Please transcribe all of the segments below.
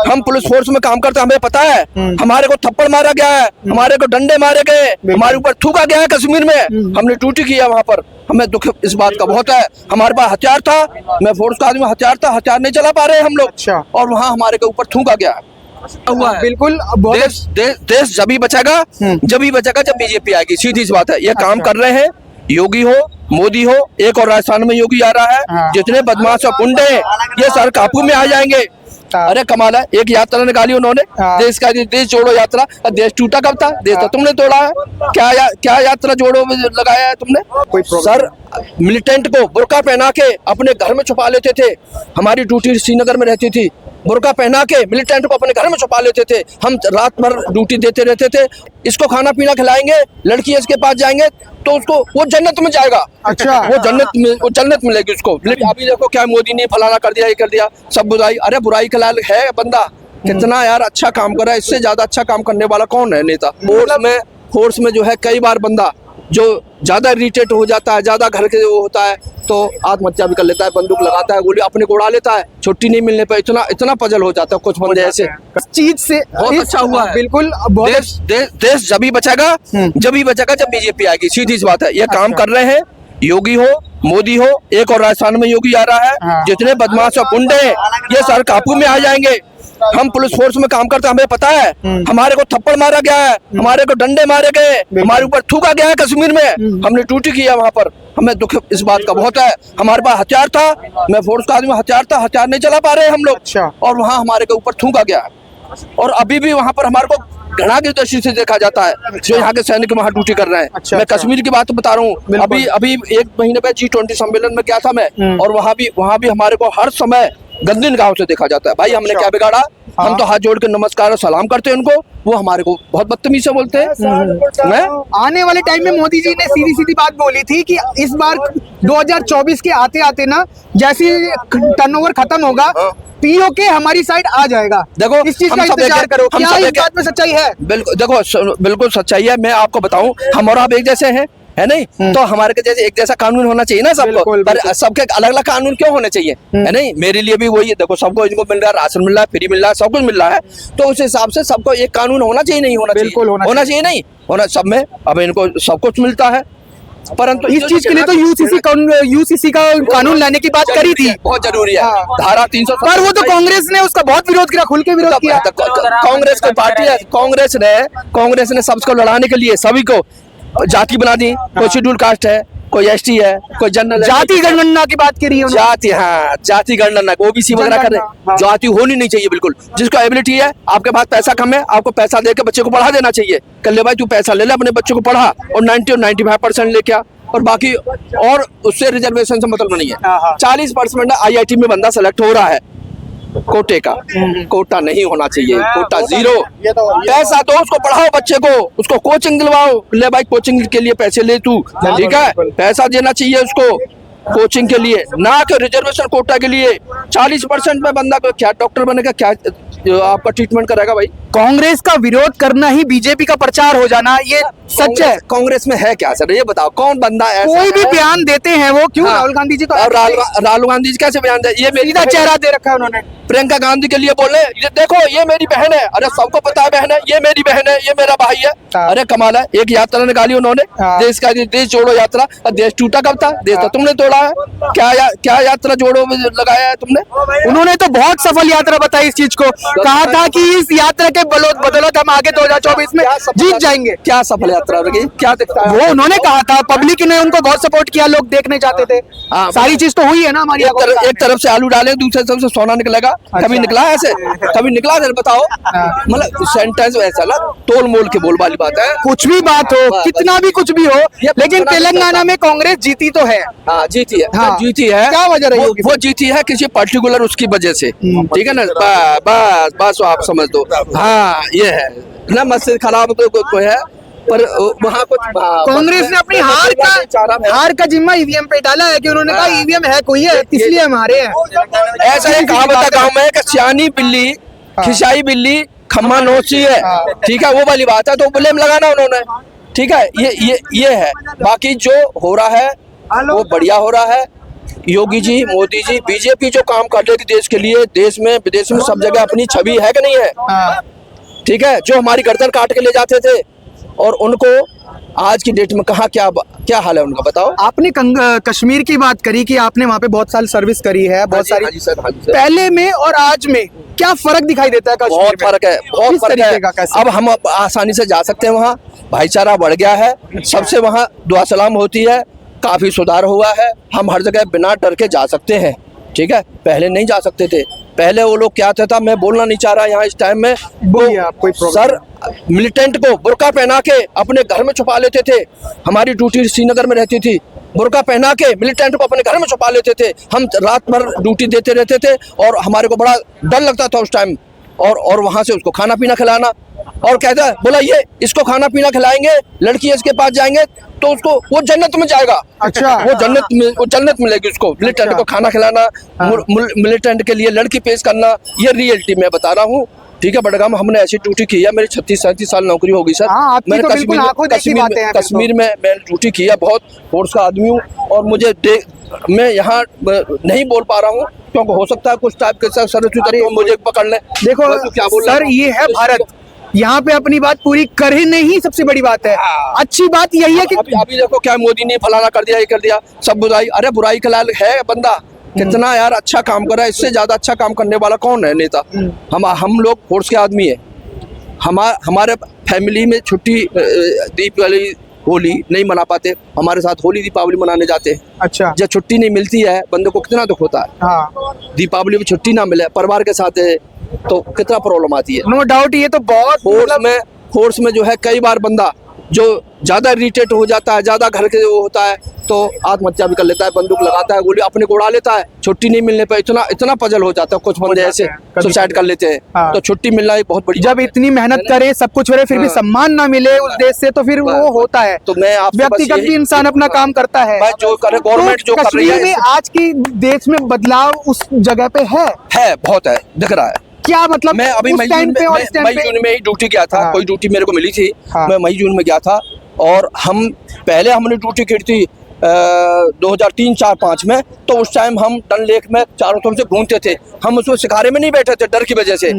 हम police force में काम करते हैं, हमें पता है। हमारे को थप्पड़ मारा गया है, हमारे को डंडे मारे गए, हमारे ऊपर थूका गया है कश्मीर में, हमने ड्यूटी किया वहाँ पर। हमें दुख इस बात का बहुत है। हमारे पास हथियार था, मैं फोर्स का आदमी, हथियार था, हथियार नहीं चला पा रहे हम लोग, और वहाँ हमारे के ऊपर थूका गया हुआ है। बिल्कुल देश जब ही बचेगा जब बीजेपी आएगी, सीधी सी बात है। ये काम कर रहे हैं, योगी हो, मोदी हो, एक और राजस्थान में योगी आ रहा है। जितने बदमाश और गुंडे हैं ये सर काबू में आ जाएंगे। अरे कमाल है, एक यात्रा निकाली उन्होंने, देश का देश जोड़ो यात्रा। देश टूटा कब था? देश तो तुमने तोड़ा है। क्या यात्रा जोड़ो में लगाया है तुमने? सर मिलिटेंट को बुर्का पहना के अपने घर में छुपा लेते थे। हमारी ड्यूटी श्रीनगर में रहती थी, बुर्का पहना के मिलिटेंट को अपने घर में छुपा लेते थे। हम रात भर ड्यूटी देते रहते थे। इसको खाना पीना खिलाएंगे, लड़की इसके पास जाएंगे तो उसको वो जन्नत में जाएगा। अच्छा, वो जन्नत मिलेगी उसको। अभी देखो क्या मोदी ने फलाना कर दिया, ये कर दिया, सब बुराई। अरे बुराई के लायक है बंदा, कितना यार अच्छा काम कर रहा है। इससे ज्यादा अच्छा काम करने वाला कौन है नेता? फोर्स में जो है कई बार बंदा जो ज्यादा इरिटेट हो जाता है, ज्यादा घर के वो होता है तो आत्महत्या भी कर लेता है, बंदूक लगाता है, गोली अपने को उड़ा लेता है। छुट्टी नहीं मिलने पर इतना पजल हो जाता है कुछ बंदे ऐसे। इस चीज से बहुत अच्छा हुआ है। बिल्कुल देश जब ही बचेगा जब बीजेपी आएगी, सीधी सी बात है। ये काम कर रहे हैं, योगी हो, मोदी हो, एक और राजस्थान में योगी आ रहा है। जितने बदमाश और गुंडे हैं ये सर काबू में आ जाएंगे। हम पुलिस फोर्स में काम करते हैं, हमें पता है। हमारे को थप्पड़ मारा गया है, हमारे को डंडे मारे गए, हमारे ऊपर थूका गया है कश्मीर में, हमने ड्यूटी किया वहाँ पर। हमें दुख इस बात का बहुत है। हमारे पास हथियार था, मैं फोर्स का आदमी, हथियार था, हथियार नहीं चला पा रहे हम लोग, और वहाँ हमारे के ऊपर थूका गया है। और अभी भी वहाँ पर हमारे को घृणा की दृष्टि से देखा जाता है जो यहाँ के सैनिक वहाँ ड्यूटी कर रहे हैं। मैं कश्मीर की बात बता रहा हूँ। अभी एक महीने पहले G20 सम्मेलन में गया था मैं, और वहाँ भी हमारे को हर समय गंदी निगाहों से देखा जाता है। भाई हमने क्या बिगाड़ा? हम तो हाथ जोड़ के नमस्कार और सलाम करते हैं उनको, वो हमारे को बहुत बदतमीज से बोलते हैं। आने वाले टाइम में मोदी जी ने सीधी सीधी बात बोली थी कि इस बार 2024 के आते आते ना जैसे टर्नओवर खत्म होगा पीओके हमारी साइड आ जाएगा। देखो इस चीज का इंतजार करो। क्या इस बात में सच्चाई है? बिल्कुल, देखो बिल्कुल सच्चाई है। मैं आपको बताऊं, हम और आप एक जैसे हैं, है नहीं? तो हमारे के जैसे एक जैसा कानून होना चाहिए ना सबको, पर सबके अलग अलग कानून क्यों होने चाहिए? है नहीं? मेरे लिए भी वही है। देखो सबको इनको मिल रहा है, राशन मिल रहा है, फ्री मिल रहा है, सब कुछ मिल रहा है, तो उस हिसाब से सबको एक कानून होना चाहिए, नहीं होना चाहिए? होना चाहिए, नहीं होना सब में। अब इनको सब कुछ मिलता है, परंतु इस चीज के लिए तो यूसीसी का कानून लाने की बात करी थी, बहुत जरूरी है। धारा 300 पर वो तो कांग्रेस ने उसका बहुत विरोध किया, खुल के विरोध किया। कांग्रेस की पार्टी है, कांग्रेस ने सबको लड़ाने के लिए सभी को जाति बना दी। कोई शेड्यूल कास्ट है, कोई एसटी है, कोई जनरल। जाति गणना की बात करी है जाति, हाँ जाति गणना, ओबीसी वगैरह कर रहे। जाति होनी नहीं चाहिए बिल्कुल। जिसको एबिलिटी है, आपके पास पैसा कम है, आपको पैसा देके बच्चे को पढ़ा देना चाहिए। कल ले भाई तू पैसा ले ले, अपने बच्चे को पढ़ा और 90 और 95% लेके आ, और बाकी और उससे रिजर्वेशन से मतलब नहीं है। 40% IIT में बंदा सेलेक्ट हो रहा है, कोटे का कोटा नहीं होना चाहिए, कोटा जीरो। पैसा दो उसको, पढ़ाओ बच्चे को, उसको कोचिंग दिलवाओ। ले भाई कोचिंग के लिए पैसे ले तू, ठीक है? पैसा देना चाहिए उसको कोचिंग के लिए, ना कि रिजर्वेशन कोटा के लिए। 40% में बंदा को क्या डॉक्टर बनेगा, क्या आपका ट्रीटमेंट कराएगा? भाई कांग्रेस का विरोध करना ही बीजेपी का प्रचार हो जाना, ये सच है? कांग्रेस में है क्या सर, ये बताओ? कौन बंदा ऐसा कोई भी बयान देते हैं वो क्यों? राहुल गांधी जी तो राहुल गांधी जी कैसे बयान दे? ये मेरी चेहरा दे रखा है उन्होंने। प्रियंका गांधी के लिए बोले, ये देखो ये मेरी बहन है। अरे सबको पता है बहन है, ये मेरी बहन है, ये मेरा भाई है। अरे कमाल है, एक यात्रा निकाली उन्होंने, देश का देश जोड़ो यात्रा। देश टूटा कब था? देश तो तुमने तोड़ा है। क्या यात्रा जोड़ो में लगाया है तुमने? उन्होंने तो बहुत सफल यात्रा बताई इस चीज को, कहा था कि इस यात्रा के बदौलत हम आगे 2024 में जीत जाएंगे। क्या सफल यात्रा रही? क्या दिखता है? वो उन्होंने कहा था, पब्लिक ने उनको बहुत सपोर्ट किया, लोग देखने चाहते थे। सारी चीज तो हुई है ना हमारी। एक तरफ से आलू डाले, दूसरी तरफ से सोना निकलेगा। कभी निकला ऐसे? कभी निकला? बताओ। मतलब सेंटेंस ऐसा ना तोल मोल के बोल वाली बात है। कुछ भी बात हो, कितना भी कुछ भी हो, लेकिन तेलंगाना में कांग्रेस जीती तो है। हाँ जीती है, जीती है। क्या वजह रही होगी? वो जीती है किसी पर्टिकुलर उसकी वजह से, ठीक है ना? बस आप समझ दो। हाँ ये है ना, मस्जिद खराब तो है, पर वहाँ कुछ कांग्रेस ने अपनी हार का जिम्मा ईवीएम पे डाला है कि उन्होंने कहा ईवीएम है कोई है इसलिए हमारे हैं। ऐसा ही कहावत है गाँव में कि सियानी बिल्ली खिसाई बिल्ली खम्मा नोची है, ठीक है? वो वाली बात है, तो ब्लेम लगाना उन्होंने, ठीक है? ये है। बाकी जो हो रहा है वो बढ़िया हो रहा है, योगी जी, मोदी जी, बीजेपी जो काम कर रही थी देश के लिए, देश में विदेश में सब जगह अपनी छवि है कि नहीं है? हाँ, ठीक है, जो हमारी गर्दन काट के ले जाते थे और उनको आज की डेट में कहाँ क्या हाल है उनका बताओ। आपने कश्मीर की बात करी कि आपने वहाँ पे बहुत साल सर्विस करी है, बहुत सारी। हाँ जी सर, हाँ जी सर। पहले में और आज में क्या फर्क दिखाई देता है कश्मीर बहुत में? फर्क है, बहुत किस फर्क तरीके है। का, कैसे? अब हम आसानी से जा सकते हैं वहाँ, भाईचारा बढ़ गया है, सबसे वहाँ दुआ सलाम होती है, काफी सुधार हुआ है, हम हर जगह बिना डर के जा सकते हैं। ठीक है, पहले नहीं जा सकते थे। पहले वो लोग क्या था मैं बोलना नहीं चाह रहा यहाँ इस टाइम में, बोलिए आप, कोई प्रॉब्लम सर मिलिटेंट को बुर्का पहना के अपने घर में छुपा लेते थे। हमारी ड्यूटी श्रीनगर में रहती थी, बुर्का पहना के मिलिटेंट को अपने घर में छुपा लेते थे। हम रात भर ड्यूटी देते रहते थे और हमारे को बड़ा डर लगता था उस टाइम। और वहां से उसको खाना पीना खिलाना, और कहता है बोला ये इसको खाना पीना खिलाएंगे, लड़की इसके पास जाएंगे तो उसको वो जन्नत में जाएगा। अच्छा। वो जन्नत मिलेगी उसको। मिलिटेंट को खाना खिलाना, मिलिटेंट के लिए लड़की पेश करना, ये रियलिटी मैं बता रहा हूँ। ठीक है, बड़गाम हमने ऐसी ड्यूटी की है, मेरी 36-37 साल नौकरी होगी सर। हाँ, आपकी मैंने तो बिल्कुल आंखों देखी बातें हैं फिर तो। कश्मीर में मैंने ड्यूटी की है, बहुत फोर्स का आदमी हूँ और मुझे मैं यहाँ नहीं बोल पा रहा हूँ क्योंकि हो सकता है कुछ टाइप के सर्विस मुझे पकड़ ले। देखो क्या बोल सर, ये है भारत, यहाँ पे अपनी बात पूरी कर ही नहीं सबसे बड़ी बात है। अच्छी बात यही है कि अभी देखो क्या मोदी ने फलाना कर दिया, ये कर दिया, सब बुराई। अरे बुराई के लायक है बंदा, कितना यार अच्छा काम कर रहा है, इससे ज्यादा अच्छा काम करने वाला कौन है नेता? हम लोग फोर्स के आदमी है। हमारे फैमिली में छुट्टी दीपावली होली नहीं मना पाते, हमारे साथ होली दीपावली मनाने जाते हैं। अच्छा। जब छुट्टी नहीं मिलती है बंदे को कितना दुख होता है। हाँ, दीपावली में छुट्टी ना मिले, परिवार के साथ है तो कितना प्रॉब्लम आती है। नो डाउट, ये तो बहुत फोर्स में जो है कई बार बंदा जो ज्यादा इरिटेट हो जाता है, ज्यादा घर के वो होता है तो आत्महत्या भी कर लेता है, बंदूक लगाता है, गोली अपने को उड़ा लेता है। छुट्टी नहीं मिलने पर इतना पजल हो जाता है, कुछ बंदे ऐसे सुसाइड कर लेते हैं। हाँ। तो छुट्टी मिलना एक बहुत बड़ी जब इतनी मेहनत करे, सब कुछ हो रहे, फिर भी सम्मान ना मिले उस देश से, तो फिर वो होता है। तो मैं आपसे व्यक्तिगत भी इंसान अपना काम करता है। भाई जो करे गवर्नमेंट जो कर रही कश्मीर में है, आज की देश में बदलाव उस जगह पे है बहुत है, दिख रहा है। क्या मतलब? मैं अभी मई जून में ही ड्यूटी गया था। हाँ। कोई ड्यूटी मेरे को मिली थी। हाँ। मैं मई जून में गया था और हमने ड्यूटी की थी 2003-4-5 में। तो उस टाइम हम डल लेक में चारों तरफ से घूमते थे, हम उसमें शिकारे में नहीं बैठे थे डर की वजह से।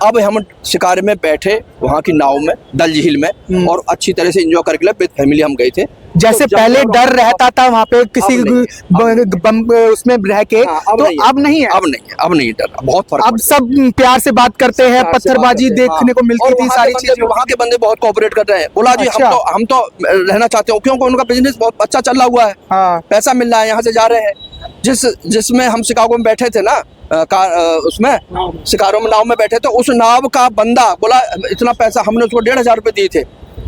अब हम शिकारे में बैठे वहाँ की नाव में, डल झील में, और अच्छी तरह से एंजॉय करके विद फैमिली हम गए थे। जैसे तो पहले डर रहता था वहाँ पे किसी बम उसमें रह के, तो अब नहीं है। अब नहीं डर, बहुत फर्क। अब सब प्यार से बात करते हैं, पत्थरबाजी देखने को मिलती थी, सारी चीजें। वहाँ के बंदे बहुत कोऑपरेट कर रहे हैं। बोला जी अच्छा। हम तो रहना चाहते हो क्योंकि उनका बिजनेस बहुत अच्छा चल रहा हुआ है। हाँ। पैसा मिल रहा है, यहाँ से जा रहे हैं। जिसमें हम शिकागो में बैठे थे ना, उसमें शिकागो में नाव में बैठे थे, उस नाव का बंदा बोला इतना पैसा, हमने उसको 1500 रुपये दिए थे,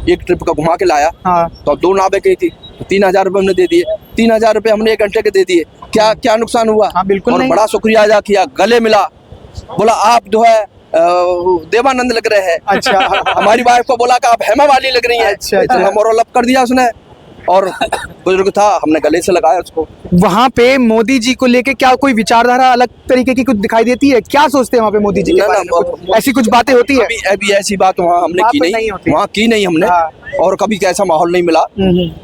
एक ट्रिप का घुमा के लाया। हाँ। तो 2 नावें गई थी, 3000 रुपये हमने दे दिए। 3000 रुपये हमने 1 घंटे के दे दिए। क्या नुकसान हुआ? हाँ, बिल्कुल और नहीं। बड़ा शुक्रिया अदा किया, गले मिला, बोला आप जो है देवानंद लग रहे हैं। अच्छा। हमारी वाइफ को बोला कि आप हेमा वाली लग रही हैं। अच्छा। इतना मोरल अप कर दिया उसने, और बुजुर्ग था, हमने गले से लगाया उसको। वहाँ पे मोदी जी को लेके क्या कोई विचारधारा अलग तरीके की कुछ दिखाई देती है? क्या सोचते हैं वहाँ पे मोदी जी के बारे में? ऐसी कुछ बातें होती है? अभी ऐसी बात वहाँ हमने की नहीं, वहाँ की नहीं हमने। हाँ। और कभी कैसा माहौल नहीं मिला।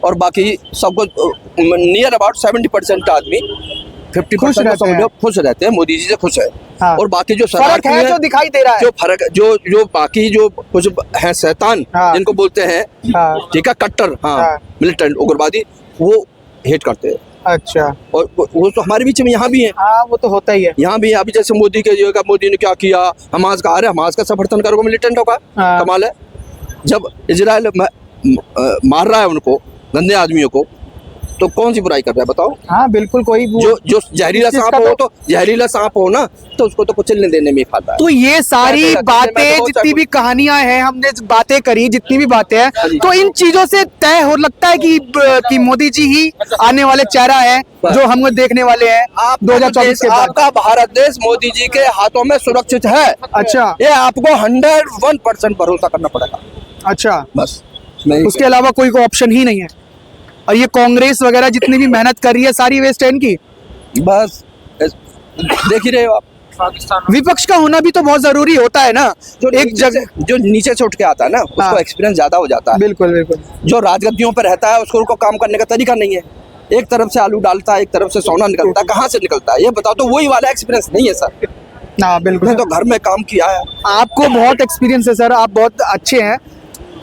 और बाकी सबको नियर अबाउट 70% आदमी 50% समझो खुश रहते हैं, मोदी जी से खुश है। हाँ। और बाकी जो फर्क है जो दिखाई दे रहा है, जो फर्क जो बाकी जो कुछ है शैतान, हाँ। जिनको बोलते हैं, हाँ। ठीक है, कट्टर, हाँ, मिलिटेंट उग्रवादी, वो हेट करते हैं। अच्छा। और वो तो हमारे बीच में यहाँ भी है। हाँ, वो तो होता ही है। यहाँ भी अभी जैसे मोदी ने क्या किया, हमास का, अरे हमास का समर्थन करोगे मिलिटेंटों का? हाँ। कमाल है। जब इजराइल मार रहा है उनको, गंदे आदमियों को, तो कौन सी बुराई कर रहा है बताओ? हाँ, बिल्कुल। कोई जो जहरीला सांप हो, तो जहरीला सांप हो ना, तो उसको तो कुचलने देने में खाता है। तो ये सारी बातें, जितनी भी कहानियां हैं, हमने बातें करी, जितनी भी बातें हैं, तो इन चीजों से तय हो लगता है कि मोदी जी ही आने वाले चेहरा है जो हम देखने वाले हैं 2024 के बाद। आपका भारत देश मोदी जी के हाथों में सुरक्षित है। अच्छा। ये आपको 101% भरोसा करना पड़ेगा। अच्छा, बस उसके अलावा कोई ऑप्शन ही नहीं है। और ये कांग्रेस वगैरह जितनी भी मेहनत कर रही है, सारी वेस्ट है इनकी। बस देख ही रहे हो आप। विपक्ष का होना भी तो बहुत जरूरी होता है ना। जो एक जगह जो नीचे से उठ के आता है ना, उसको हाँ। एक्सपीरियंस ज्यादा हो जाता है। बिल्कुल बिल्कुल। जो राजगद्दियों पर रहता है उसको काम करने का तरीका नहीं है। एक तरफ से आलू डालता है, एक तरफ से सोना निकलता है, कहाँ से निकलता है ये बताओ। तो वही वाला एक्सपीरियंस नहीं है सर। हाँ बिल्कुल। मैं तो घर में काम किया है। आपको बहुत एक्सपीरियंस है सर, आप बहुत अच्छे हैं।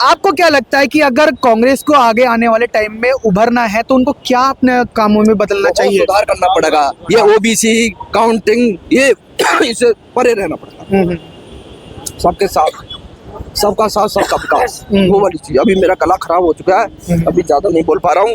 आपको क्या लगता है कि अगर कांग्रेस को आगे आने वाले टाइम में उभरना है तो उनको क्या अपने कामों में बदलना बहुत चाहिए? सुधार करना पड़ेगा। ये ओबीसी काउंटिंग ये इससे परे रहना पड़ेगा। सबके साथ, सबका साथ सबका विकास, वो वाली चीज। अभी मेरा गला खराब हो चुका है, अभी ज्यादा नहीं बोल पा रहा हूँ।